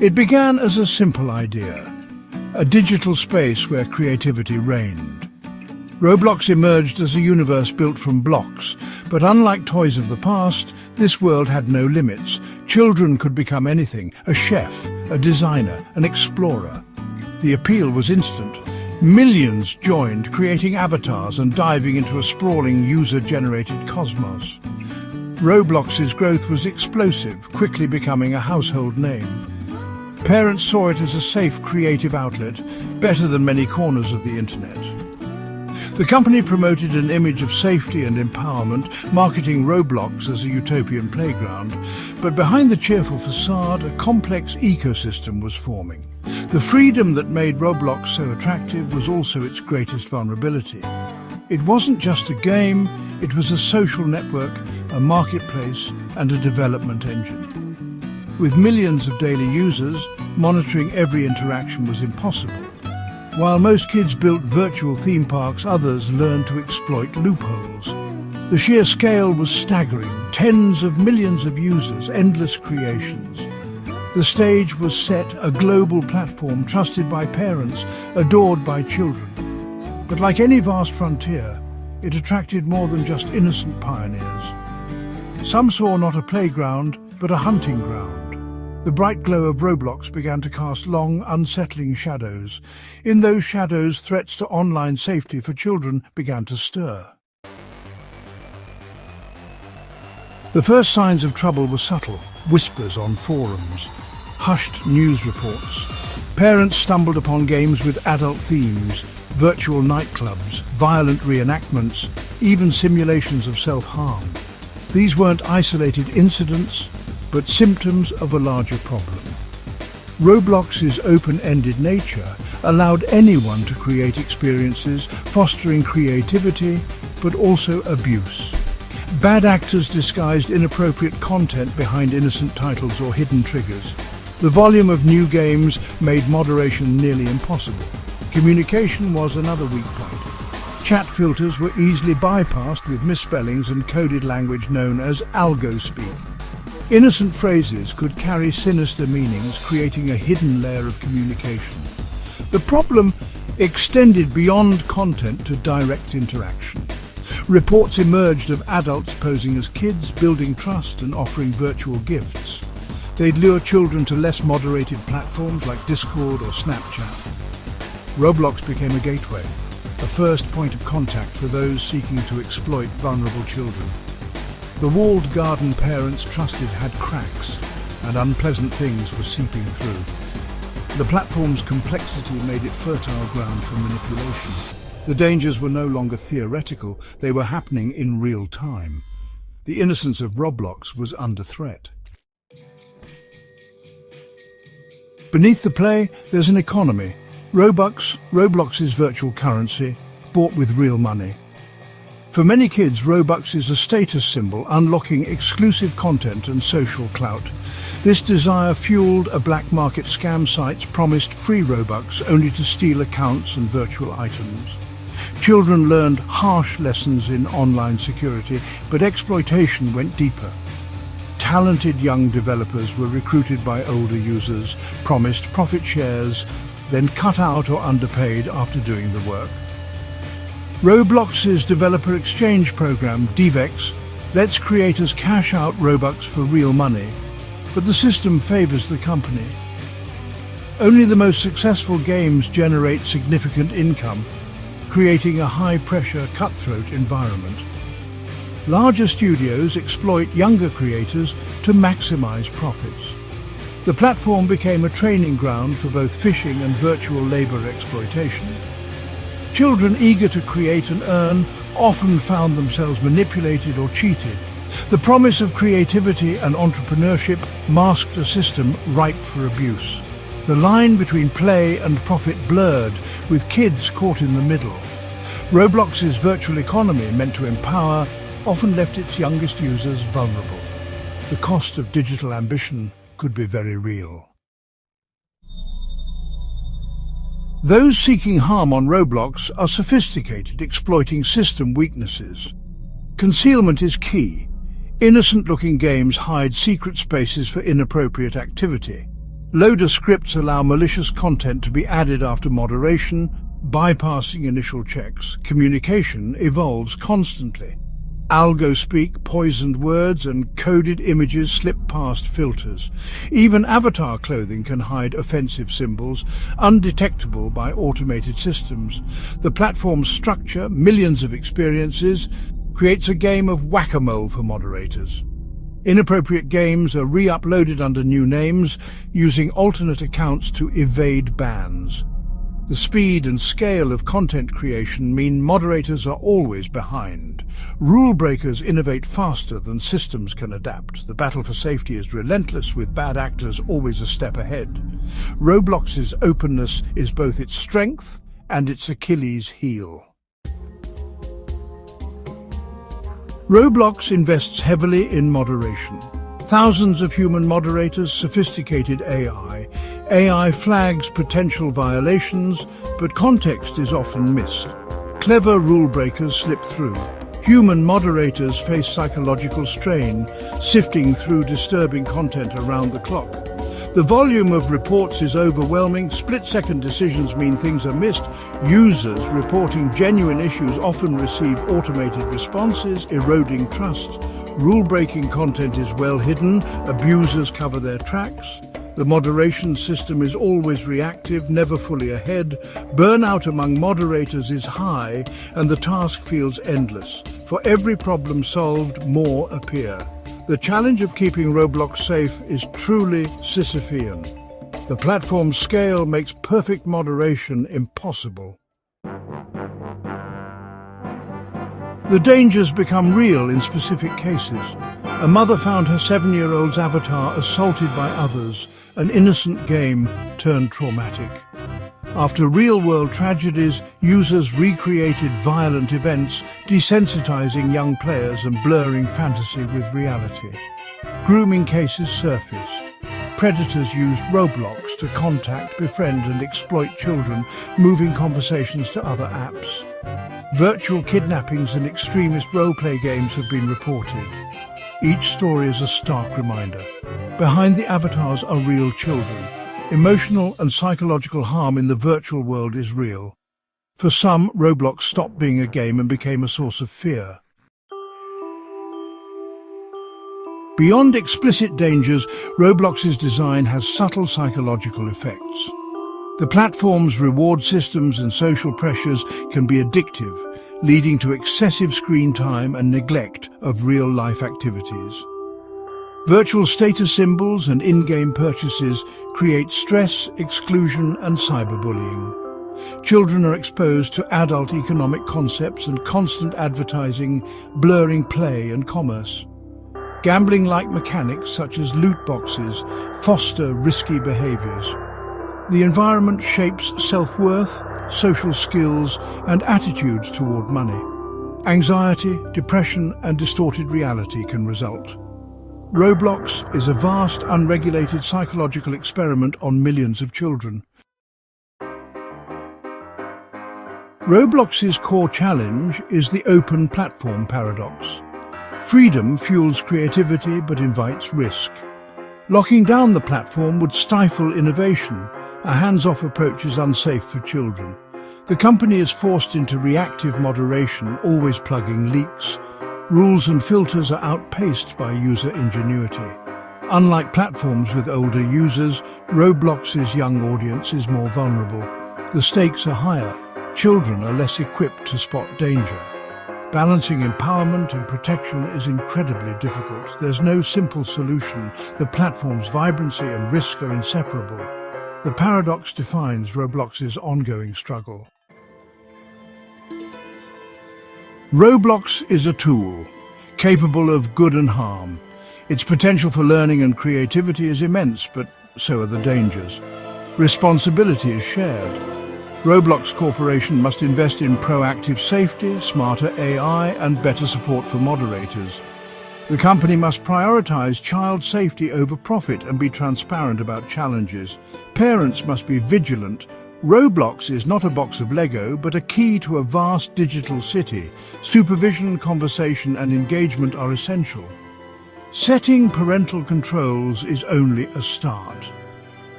It began as a simple idea, a digital space where creativity reigned. Roblox emerged as a universe built from blocks, but unlike toys of the past, this world had no limits. Children could become anything, a chef, a designer, an explorer. The appeal was instant. Millions joined, creating avatars and diving into a sprawling user-generated cosmos. Roblox's growth was explosive, quickly becoming a household name. Parents saw it as a safe, creative outlet, better than many corners of the internet. The company promoted an image of safety and empowerment, marketing Roblox as a utopian playground. But behind the cheerful facade, a complex ecosystem was forming. The freedom that made Roblox so attractive was also its greatest vulnerability. It wasn't just a game, it was a social network, a marketplace, and a development engine. With millions of daily users, monitoring every interaction was impossible. While most kids built virtual theme parks, others learned to exploit loopholes. The sheer scale was staggering, tens of millions of users, endless creations. The stage was set, a global platform trusted by parents, adored by children. But like any vast frontier, it attracted more than just innocent pioneers. Some saw not a playground, but a hunting ground. The bright glow of Roblox began to cast long, unsettling shadows. In those shadows, threats to online safety for children began to stir. The first signs of trouble were subtle, whispers on forums, hushed news reports. Parents stumbled upon games with adult themes, virtual nightclubs, violent reenactments, even simulations of self-harm. These weren't isolated incidents, but symptoms of a larger problem. Roblox's open-ended nature allowed anyone to create experiences, fostering creativity, but also abuse. Bad actors disguised inappropriate content behind innocent titles or hidden triggers. The volume of new games made moderation nearly impossible. Communication was another weak point. Chat filters were easily bypassed with misspellings and coded language known as algo speak. Innocent phrases could carry sinister meanings, creating a hidden layer of communication. The problem extended beyond content to direct interaction. Reports emerged of adults posing as kids, building trust and offering virtual gifts. They'd lure children to less moderated platforms like Discord or Snapchat. Roblox became a gateway, a first point of contact for those seeking to exploit vulnerable children. The walled garden parents trusted had cracks, and unpleasant things were seeping through. The platform's complexity made it fertile ground for manipulation. The dangers were no longer theoretical, they were happening in real time. The innocence of Roblox was under threat. Beneath the play, there's an economy. Roblox's virtual currency, bought with real money. For many kids, Robux is a status symbol, unlocking exclusive content and social clout. This desire fueled a black market scam sites promised free Robux only to steal accounts and virtual items. Children learned harsh lessons in online security, but exploitation went deeper. Talented young developers were recruited by older users, promised profit shares, then cut out or underpaid after doing the work. Roblox's developer exchange program, DevEx, lets creators cash out Robux for real money, but the system favors the company. Only the most successful games generate significant income, creating a high-pressure, cutthroat environment. Larger studios exploit younger creators to maximize profits. The platform became a training ground for both phishing and virtual labor exploitation. Children eager to create and earn often found themselves manipulated or cheated. The promise of creativity and entrepreneurship masked a system ripe for abuse. The line between play and profit blurred, with kids caught in the middle. Roblox's virtual economy, meant to empower, often left its youngest users vulnerable. The cost of digital ambition could be very real. Those seeking harm on Roblox are sophisticated, exploiting system weaknesses. Concealment is key. Innocent-looking games hide secret spaces for inappropriate activity. Loader scripts allow malicious content to be added after moderation, bypassing initial checks. Communication evolves constantly. Algo-speak, poisoned words, and coded images slip past filters. Even avatar clothing can hide offensive symbols, undetectable by automated systems. The platform's structure, millions of experiences, creates a game of whack-a-mole for moderators. Inappropriate games are re-uploaded under new names, using alternate accounts to evade bans. The speed and scale of content creation mean moderators are always behind. Rule breakers innovate faster than systems can adapt. The battle for safety is relentless, with bad actors always a step ahead. Roblox's openness is both its strength and its Achilles heel. Roblox invests heavily in moderation. Thousands of human moderators, sophisticated AI. AI flags potential violations, but context is often missed. Clever rule breakers slip through. Human moderators face psychological strain, sifting through disturbing content around the clock. The volume of reports is overwhelming. Split-second decisions mean things are missed. Users reporting genuine issues often receive automated responses, eroding trust. Rule-breaking content is well hidden. Abusers cover their tracks. The moderation system is always reactive, never fully ahead. Burnout among moderators is high, and the task feels endless. For every problem solved, more appear. The challenge of keeping Roblox safe is truly Sisyphean. The platform's scale makes perfect moderation impossible. The dangers become real in specific cases. A mother found her 7-year-old's avatar assaulted by others. An innocent game turned traumatic. After real-world tragedies, users recreated violent events, desensitizing young players and blurring fantasy with reality. Grooming cases surfaced. Predators used Roblox to contact, befriend and exploit children, moving conversations to other apps. Virtual kidnappings and extremist roleplay games have been reported. Each story is a stark reminder. Behind the avatars are real children. Emotional and psychological harm in the virtual world is real. For some, Roblox stopped being a game and became a source of fear. Beyond explicit dangers, Roblox's design has subtle psychological effects. The platform's reward systems and social pressures can be addictive, leading to excessive screen time and neglect of real-life activities. Virtual status symbols and in-game purchases create stress, exclusion and cyberbullying. Children are exposed to adult economic concepts and constant advertising, blurring play and commerce. Gambling-like mechanics such as loot boxes foster risky behaviors. The environment shapes self-worth, social skills and attitudes toward money. Anxiety, depression and distorted reality can result. Roblox is a vast, unregulated psychological experiment on millions of children. Roblox's core challenge is the open platform paradox. Freedom fuels creativity but invites risk. Locking down the platform would stifle innovation. A hands-off approach is unsafe for children. The company is forced into reactive moderation, always plugging leaks. Rules and filters are outpaced by user ingenuity. Unlike platforms with older users, Roblox's young audience is more vulnerable. The stakes are higher. Children are less equipped to spot danger. Balancing empowerment and protection is incredibly difficult. There's no simple solution. The platform's vibrancy and risk are inseparable. The paradox defines Roblox's ongoing struggle. Roblox is a tool, capable of good and harm. Its potential for learning and creativity is immense, but so are the dangers. Responsibility is shared. Roblox Corporation must invest in proactive safety, smarter AI, and better support for moderators. The company must prioritize child safety over profit and be transparent about challenges. Parents must be vigilant. Roblox is not a box of Lego, but a key to a vast digital city. Supervision, conversation, and engagement are essential. Setting parental controls is only a start.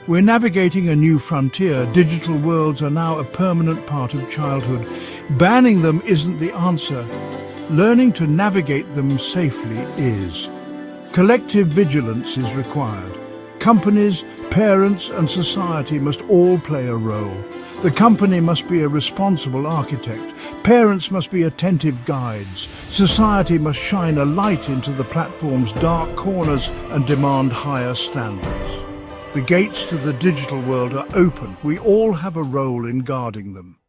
We're navigating a new frontier. Digital worlds are now a permanent part of childhood. Banning them isn't the answer. Learning to navigate them safely is. Collective vigilance is required. Companies, parents and society must all play a role. The company must be a responsible architect. Parents must be attentive guides. Society must shine a light into the platform's dark corners and demand higher standards. The gates to the digital world are open. We all have a role in guarding them.